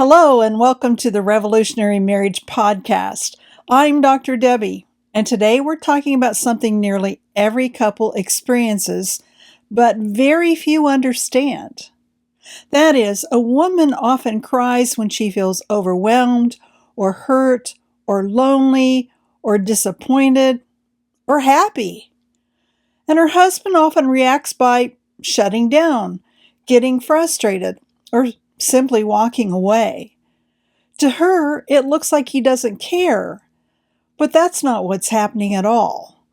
Hello, and welcome to the Revolutionary Marriage Podcast. I'm Dr. Debi, and today we're talking about something nearly every couple experiences, but very few understand. That is, a woman often cries when she feels overwhelmed, or hurt, or lonely, or disappointed, or happy. And her husband often reacts by shutting down, getting frustrated, or simply walking away. To her, it looks like he doesn't care, but that's not what's happening at all.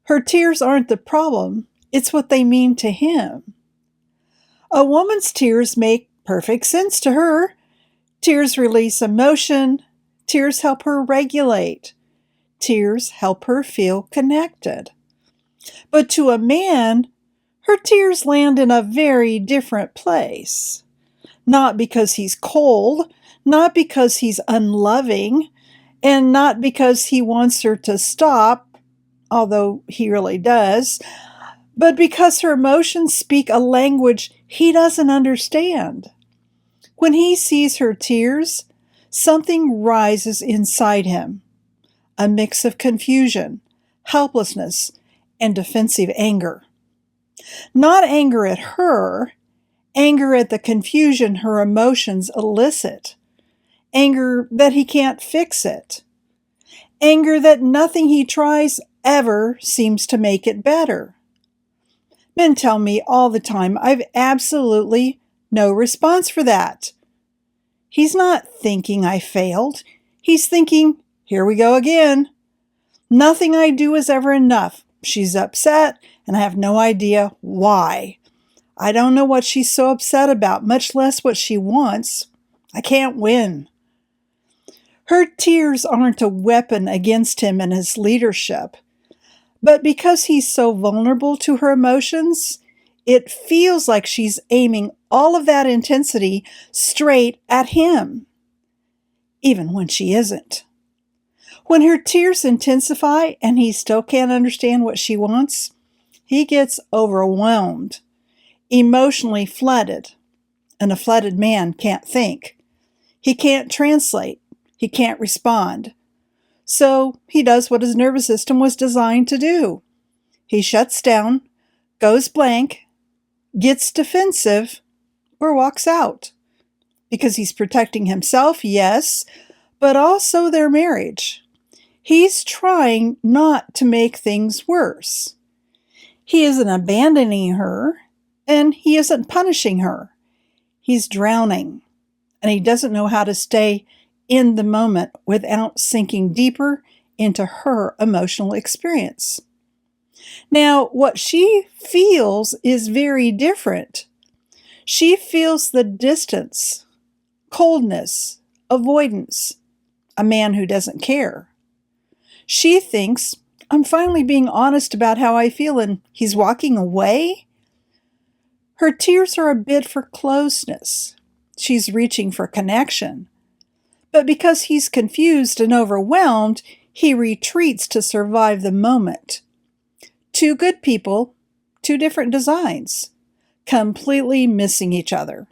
Her tears aren't the problem, it's what they mean to him. A woman's tears make perfect sense to her. Tears release emotion. Tears help her regulate. Tears help her feel connected. But to a man, her tears land in a very different place. Not because he's cold, not because he's unloving, and not because he wants her to stop, although he really does, but because her emotions speak a language he doesn't understand. When he sees her tears, something rises inside him, a mix of confusion, helplessness, and defensive anger. Not anger at her, anger at the confusion her emotions elicit. Anger that he can't fix it. Anger that nothing he tries ever seems to make it better. Men tell me all the time I've absolutely no response for that. He's not thinking I failed. He's thinking, here we go again. Nothing I do is ever enough. She's upset, and I have no idea why. I don't know what she's so upset about, much less what she wants. I can't win. Her tears aren't a weapon against him and his leadership, but because he's so vulnerable to her emotions, it feels like she's aiming all of that intensity straight at him, even when she isn't. When her tears intensify and he still can't understand what she wants, he gets overwhelmed, emotionally flooded, and a flooded man can't think. He can't translate. He can't respond. So he does what his nervous system was designed to do. He shuts down, goes blank, gets defensive, or walks out. Because he's protecting himself, yes, but also their marriage. He's trying not to make things worse. He isn't abandoning her, and he isn't punishing her. He's drowning, and he doesn't know how to stay in the moment without sinking deeper into her emotional experience. Now, what she feels is very different. She feels the distance, coldness, avoidance, a man who doesn't care. She thinks, I'm finally being honest about how I feel and he's walking away. Her tears are a bid for closeness. She's reaching for connection. But because he's confused and overwhelmed, he retreats to survive the moment. Two good people, two different designs, completely missing each other.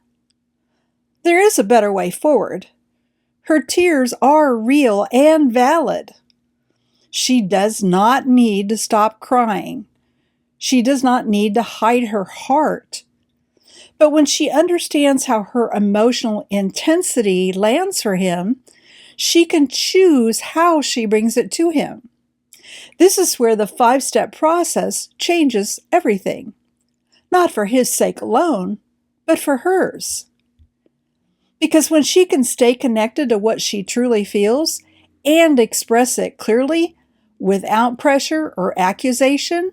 There is a better way forward. Her tears are real and valid. She does not need to stop crying. She does not need to hide her heart. But when she understands how her emotional intensity lands for him, she can choose how she brings it to him. This is where the 5-step process changes everything. Not for his sake alone, but for hers. Because when she can stay connected to what she truly feels and express it clearly, without pressure or accusation,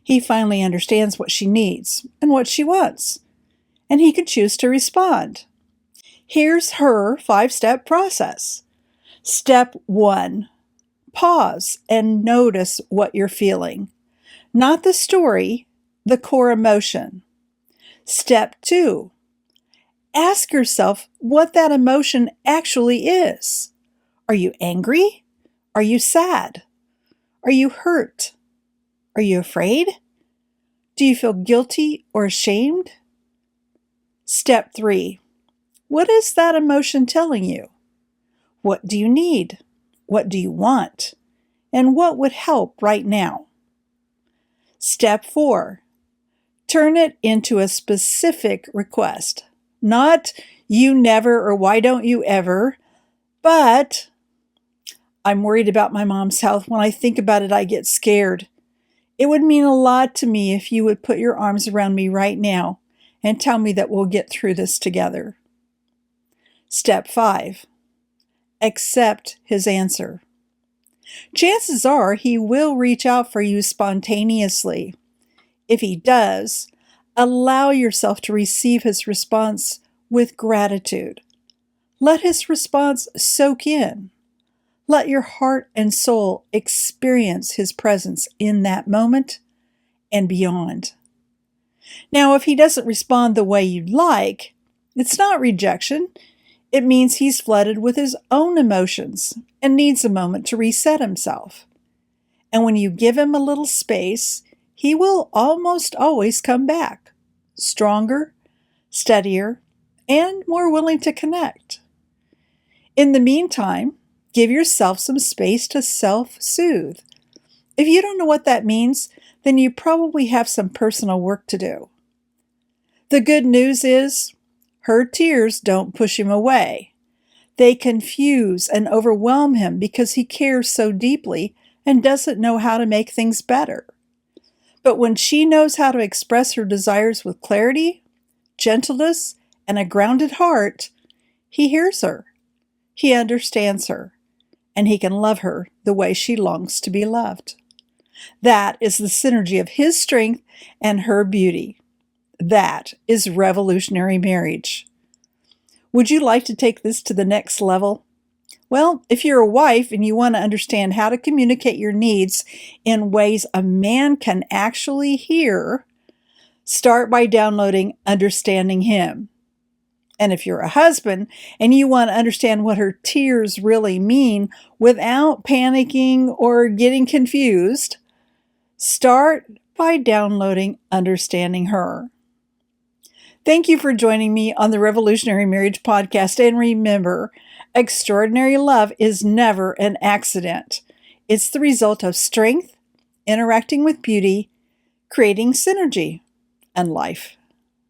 he finally understands what she needs and what she wants. And he can choose to respond. Here's her 5-step process. Step 1, pause and notice what you're feeling. Not the story, the core emotion. Step 2, ask yourself what that emotion actually is. Are you angry? Are you sad? Are you hurt? Are you afraid? Do you feel guilty or ashamed? Step 3, What is that emotion telling you? What do you need? What do you want? And what would help right now? Step 4. Turn it into a specific request. Not you never or why don't you ever, but I'm worried about my mom's health. When I think about it, I get scared. It would mean a lot to me if you would put your arms around me right now and tell me that we'll get through this together. Step 5. Accept his answer. Chances are he will reach out for you spontaneously. If he does, allow yourself to receive his response with gratitude. Let his response soak in. Let your heart and soul experience his presence in that moment and beyond. Now, if he doesn't respond the way you'd like, it's not rejection. It means he's flooded with his own emotions and needs a moment to reset himself. And when you give him a little space, he will almost always come back, stronger, steadier, and more willing to connect. In the meantime, give yourself some space to self-soothe. If you don't know what that means, then you probably have some personal work to do. The good news is, her tears don't push him away. They confuse and overwhelm him because he cares so deeply and doesn't know how to make things better. But when she knows how to express her desires with clarity, gentleness, and a grounded heart, he hears her, he understands her, and he can love her the way she longs to be loved. That is the synergy of his strength and her beauty. That is revolutionary marriage. Would you like to take this to the next level? Well, if you're a wife and you want to understand how to communicate your needs in ways a man can actually hear, start by downloading Understanding Him. And if you're a husband and you want to understand what her tears really mean without panicking or getting confused, start by downloading Understanding Her. Thank you for joining me on the Revolutionary Marriage Podcast. And remember, extraordinary love is never an accident. It's the result of strength, interacting with beauty, creating synergy, and life.